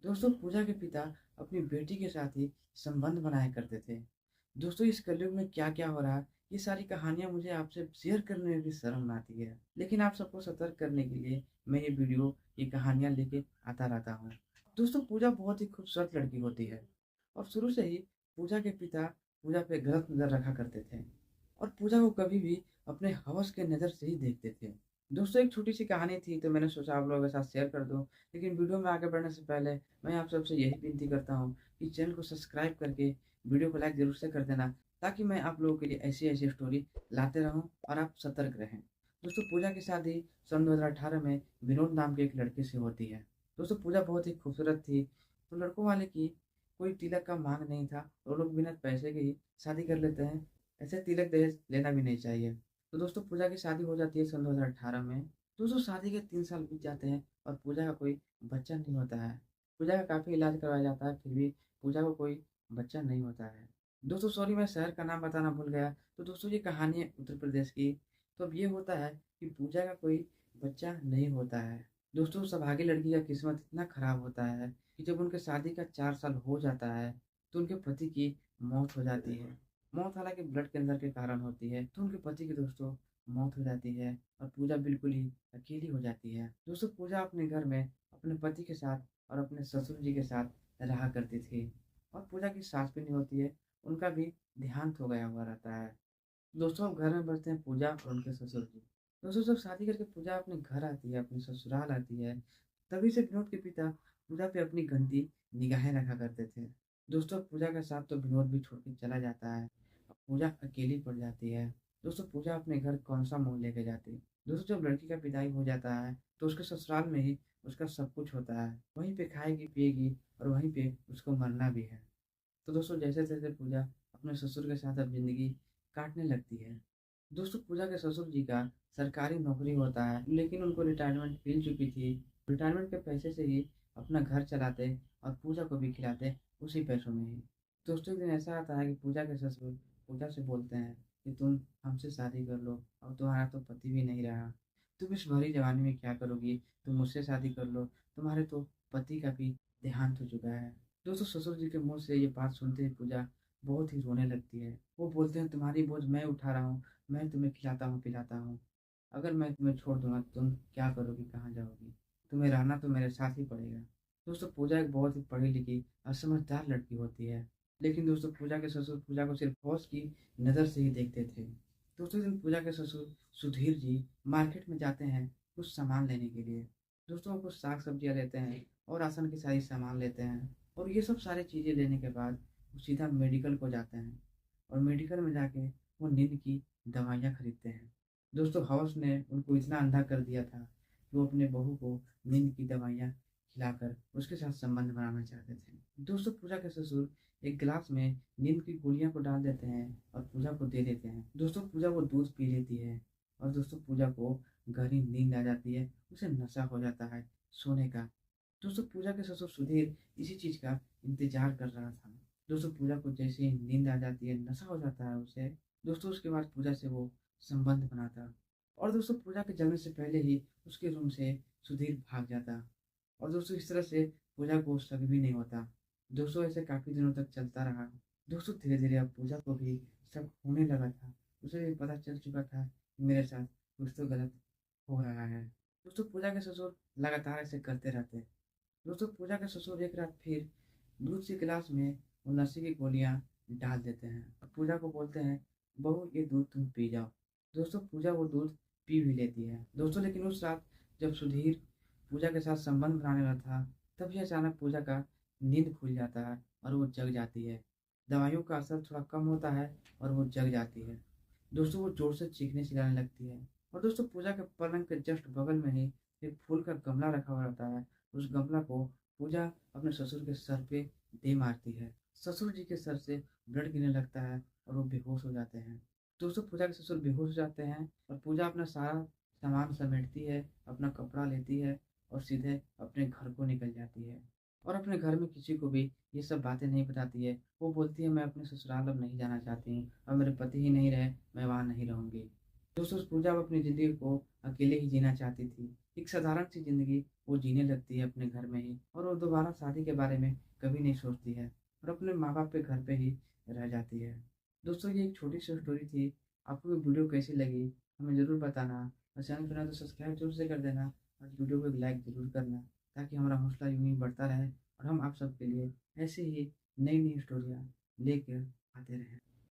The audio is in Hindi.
दोस्तों पूजा के पिता अपनी बेटी के साथ ही संबंध बनाया करते थे। दोस्तों इस कलयुग में क्या-क्या हो रहा है, ये सारी कहानियाँ मुझे आपसे शेयर करने में भी शर्म आती है। लेकिन आप सबको सतर्क करने के लिए मैं ये वीडियो, ये कहानियाँ लेके आता रहता हूँ। दोस्तों पूजा बहुत ही खूबसूरत लड़की होती है और शुरू से ही पूजा के पिता पूजा पे गलत नज़र रखा करते थे और पूजा को कभी भी अपने हवस के नज़र से ही देखते थे। दोस्तों एक छोटी-सी कहानी थी तो मैंने सोचा आप लोगों के साथ शेयर कर दूँ। लेकिन वीडियो में आगे बढ़ने से पहले मैं आप सबसे यही विनती करता हूँ कि चैनल को सब्सक्राइब करके वीडियो को लाइक ज़रूर से कर देना, ताकि मैं आप लोगों के लिए ऐसी-ऐसी स्टोरी लाते रहूँ और आप सतर्क रहें। दोस्तों पूजा की शादी सन 2018 में विनोद नाम के एक लड़के से होती है। दोस्तों पूजा बहुत ही खूबसूरत थी, तो लड़कों वाले की कोई तिलक का माँग नहीं था, वो लोग बिना पैसे के ही शादी कर लेते हैं। ऐसे तिलक दहेज लेना भी नहीं चाहिए। तो दोस्तों पूजा की शादी हो जाती है सन 2018 में। दोस्तों शादी के 3 साल बीत जाते हैं और पूजा का कोई बच्चा नहीं होता है। पूजा का काफ़ी इलाज करवाया जाता है, फिर भी पूजा को कोई बच्चा नहीं होता है। दोस्तों सॉरी मैं शहर का नाम बताना भूल गया। तो दोस्तों ये कहानी है उत्तर प्रदेश की। तो अब ये होता है कि पूजा का कोई बच्चा नहीं होता है। दोस्तों उस अभागी लड़की का किस्मत इतना खराब होता है कि जब उनके शादी का 4 साल हो जाता है, तो उनके पति की मौत हो जाती है। मौत हालाँकि ब्लड कैंसर के कारण होती है, तो उनके पति की दोस्तों मौत हो जाती है और पूजा बिल्कुल ही अकेली हो जाती है। दोस्तों पूजा अपने घर में अपने पति के साथ और अपने ससुर जी के साथ रहा करती थी और पूजा की सास भी नहीं होती है, उनका भी देहांत हो गया हुआ रहता है। दोस्तों अब घर में बसते हैं पूजा और उनके ससुर जी। दोस्तों जब शादी करके पूजा अपने घर आती है, अपने ससुराल आती है, तभी से विनोद के पिता पूजा पे अपनी गंदी निगाहें रखा करते थे। दोस्तों पूजा का साथ तो विनोद भी छोड़ के चला जाता है। अब पूजा अकेली पड़ जाती है। दोस्तों पूजा अपने घर कौन-सा मुँह लेके जाती। दोस्तों जब लड़की का विदाई हो जाता है, तो उसके ससुराल में ही उसका सब कुछ होता है। वहीं पे खाएगी, पिएगी और वहीं पे उसको मरना भी है। तो दोस्तों जैसे-तैसे पूजा अपने ससुर के साथ अब ज़िंदगी काटने लगती है। दोस्तों पूजा के ससुर जी का सरकारी नौकरी होता है, लेकिन उनको रिटायरमेंट मिल चुकी थी। रिटायरमेंट के पैसे से ही अपना घर चलाते और पूजा को भी खिलाते उसी पैसों में ही। दोस्तों एक दिन ऐसा आता है कि पूजा के ससुर पूजा से बोलते हैं कि तुम हमसे शादी कर लो, अब तुम्हारा तो पति भी नहीं रहा। तुम इस भरी जवानी में क्या करोगी? तुम मुझसे शादी कर लो, तुम्हारे तो पति का भी देहांत हो चुका है। दोस्तों ससुर जी के मुँह से ये बात सुनते ही पूजा बहुत ही रोने लगती है। वो बोलते हैं तुम्हारी बोझ मैं उठा रहा हूँ, मैं तुम्हें खिलाता हूँ, पिलाता हूँ। अगर मैं तुम्हें छोड़ दूँगा तो तुम क्या करोगी, कहाँ जाओगी? तुम्हें रहना तो मेरे साथ ही पड़ेगा। दोस्तों पूजा एक बहुत ही पढ़ी-लिखी और समझदार लड़की होती है। लेकिन दोस्तों पूजा के ससुर पूजा को सिर्फ़ बॉस की नज़र से ही देखते थे। दोस्तों एक दिन पूजा के ससुर सुधीर जी मार्केट में जाते हैं कुछ सामान लेने के लिए। दोस्तों वो कुछ साग-सब्जियाँ लेते हैं और राशन की सारी सामान लेते हैं और ये सब सारी चीज़ें लेने के बाद वो सीधा मेडिकल को जाते हैं और मेडिकल में जाके वो नींद की दवाइयाँ खरीदते हैं। दोस्तों हवस ने उनको इतना अंधा कर दिया था कि वो अपने बहू को नींद की दवाइयाँ खिलाकर उसके साथ संबंध बनाना चाहते थे। दोस्तों पूजा के ससुर एक गिलास में नींद की गोलियाँ को डाल देते हैं और पूजा को दे देते हैं। दोस्तों पूजा वो दूध पी लेती है और दोस्तों पूजा को गहरी नींद आ जाती है, उसे नशा हो जाता है सोने का। दोस्तों पूजा के ससुर सुधीर इसी चीज़ का इंतज़ार कर रहा था। दोस्तों पूजा को जैसे ही नींद आ जाती है, नशा हो जाता है उसे, दोस्तों उसके बाद पूजा से वो संबंध बनाता और दोस्तों पूजा के जगने से पहले ही उसके रूम से सुधीर भाग जाता और दोस्तों इस तरह से पूजा को शक भी नहीं होता। दोस्तों ऐसे काफ़ी दिनों तक चलता रहा। दोस्तों धीरे-धीरे अब पूजा को भी शक होने लगा था। उसे भी पता चल चुका था कि मेरे साथ कुछ तो गलत हो रहा है। दोस्तों पूजा के ससुर लगातार ऐसे करते रहते। दोस्तों पूजा के ससुर एक रात फिर दूध के गिलास में वो नशे की गोलियां डाल देते हैं और पूजा को बोलते हैं बहू ये दूध तुम पी जाओ। दोस्तों पूजा वो दूध पी भी लेती है। दोस्तों लेकिन उस रात जब सुधीर पूजा के साथ संबंध बनाने वाला था, तभी अचानक पूजा का नींद खुल जाता है और वो जग जाती है। दवाइयों का असर थोड़ा कम होता है और वो जग जाती है। दोस्तों वो जोर से चीखने चिल्लाने लगती है और दोस्तों पूजा के पलंग के जस्ट बगल में ही एक फूल का गमला रखा हुआ रहता है। उस गमला को पूजा अपने ससुर के सर पे दे मारती है। ससुर जी के सर से ब्लड गिरने लगता है और वो बेहोश हो जाते हैं। दोस्तों पूजा के ससुर बेहोश हो जाते हैं और पूजा अपना सारा सामान समेटती है, अपना कपड़ा लेती है और सीधे अपने घर को निकल जाती है और अपने घर में किसी को भी ये सब बातें नहीं बताती है। वो बोलती है मैं अपने ससुराल अब नहीं जाना चाहती हूँ, अब मेरे पति ही नहीं रहे, मैं वहाँ नहीं रहूँगी। दोस्तों पूजा अब अपनी ज़िंदगी को अकेले ही जीना चाहती थी। एक साधारण सी ज़िंदगी वो जीने लगती है अपने घर में ही, और वो दोबारा शादी के बारे में कभी नहीं सोचती है और अपने माँ-बाप के घर पे ही रह जाती है। दोस्तों, ये एक छोटी-सी स्टोरी थी। आपको ये वीडियो कैसी लगी हमें ज़रूर बताना, और चैनल पे नए तो सब्सक्राइब ज़रूर से कर देना, और वीडियो को एक लाइक ज़रूर करना, ताकि हमारा हौसला यूँ ही बढ़ता रहे और हम आप सबके लिए ऐसे ही नई-नई स्टोरियाँ लेकर आते रहें।